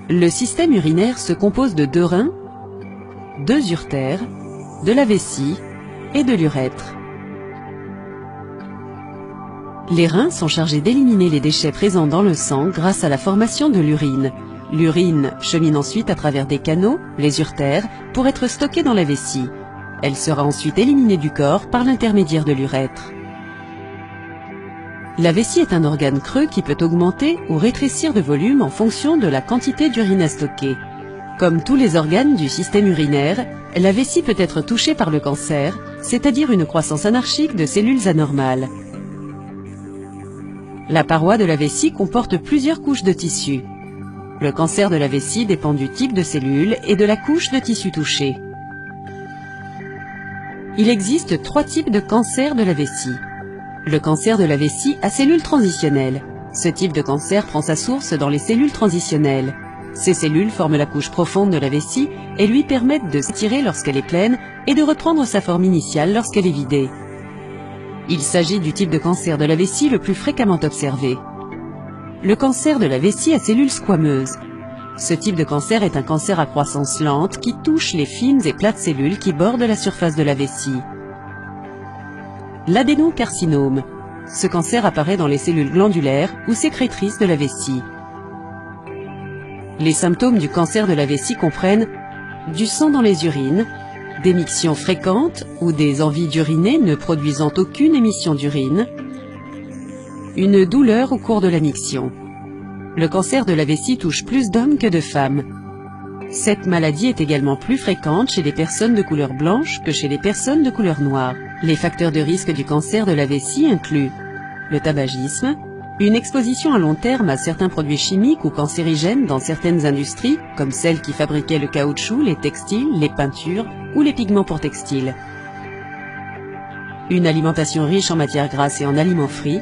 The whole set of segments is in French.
Le système urinaire se compose de 2 reins, 2 uretères, de la vessie et de l'urètre. Les reins sont chargés d'éliminer les déchets présents dans le sang grâce à la formation de l'urine. L'urine chemine ensuite à travers des canaux, les uretères, pour être stockée dans la vessie. Elle sera ensuite éliminée du corps par l'intermédiaire de l'urètre. La vessie est un organe creux qui peut augmenter ou rétrécir de volume en fonction de la quantité d'urine à stocker. Comme tous les organes du système urinaire, la vessie peut être touchée par le cancer, c'est-à-dire une croissance anarchique de cellules anormales. La paroi de la vessie comporte plusieurs couches de tissu. Le cancer de la vessie dépend du type de cellule et de la couche de tissu touchée. Il existe 3 types de cancer de la vessie. Le cancer de la vessie à cellules transitionnelles. Ce type de cancer prend sa source dans les cellules transitionnelles. Ces cellules forment la couche profonde de la vessie et lui permettent de s'étirer lorsqu'elle est pleine et de reprendre sa forme initiale lorsqu'elle est vidée. Il s'agit du type de cancer de la vessie le plus fréquemment observé. Le cancer de la vessie à cellules squameuses. Ce type de cancer est un cancer à croissance lente qui touche les fines et plates cellules qui bordent la surface de la vessie. L'adénocarcinome. Ce cancer apparaît dans les cellules glandulaires ou sécrétrices de la vessie. Les symptômes du cancer de la vessie comprennent du sang dans les urines, des mictions fréquentes ou des envies d'uriner ne produisant aucune émission d'urine, une douleur au cours de la miction. Le cancer de la vessie touche plus d'hommes que de femmes. Cette maladie est également plus fréquente chez les personnes de couleur blanche que chez les personnes de couleur noire. Les facteurs de risque du cancer de la vessie incluent le tabagisme, une exposition à long terme à certains produits chimiques ou cancérigènes dans certaines industries, comme celles qui fabriquaient le caoutchouc, les textiles, les peintures ou les pigments pour textiles, une alimentation riche en matières grasses et en aliments frits,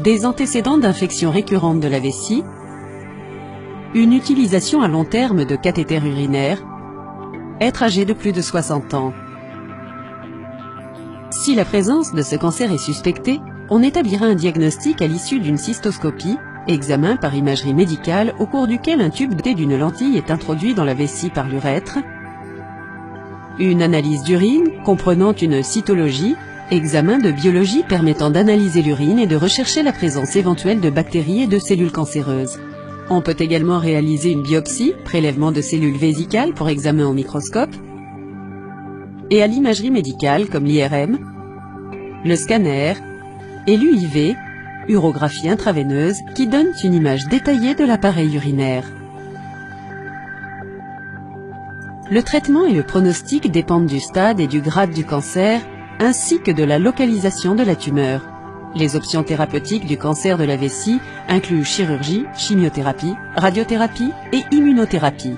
des antécédents d'infections récurrentes de la vessie, une utilisation à long terme de cathéters urinaires, être âgé de plus de 60 ans. Si la présence de ce cancer est suspectée, on établira un diagnostic à l'issue d'une cystoscopie, examen par imagerie médicale au cours duquel un tube doté d'une lentille est introduit dans la vessie par l'urètre, une analyse d'urine comprenant une cytologie, examen de biologie permettant d'analyser l'urine et de rechercher la présence éventuelle de bactéries et de cellules cancéreuses. On peut également réaliser une biopsie, prélèvement de cellules vésicales pour examen au microscope, et à l'imagerie médicale comme l'IRM, le scanner et l'UIV, urographie intraveineuse, qui donnent une image détaillée de l'appareil urinaire. Le traitement et le pronostic dépendent du stade et du grade du cancer, ainsi que de la localisation de la tumeur. Les options thérapeutiques du cancer de la vessie incluent chirurgie, chimiothérapie, radiothérapie et immunothérapie.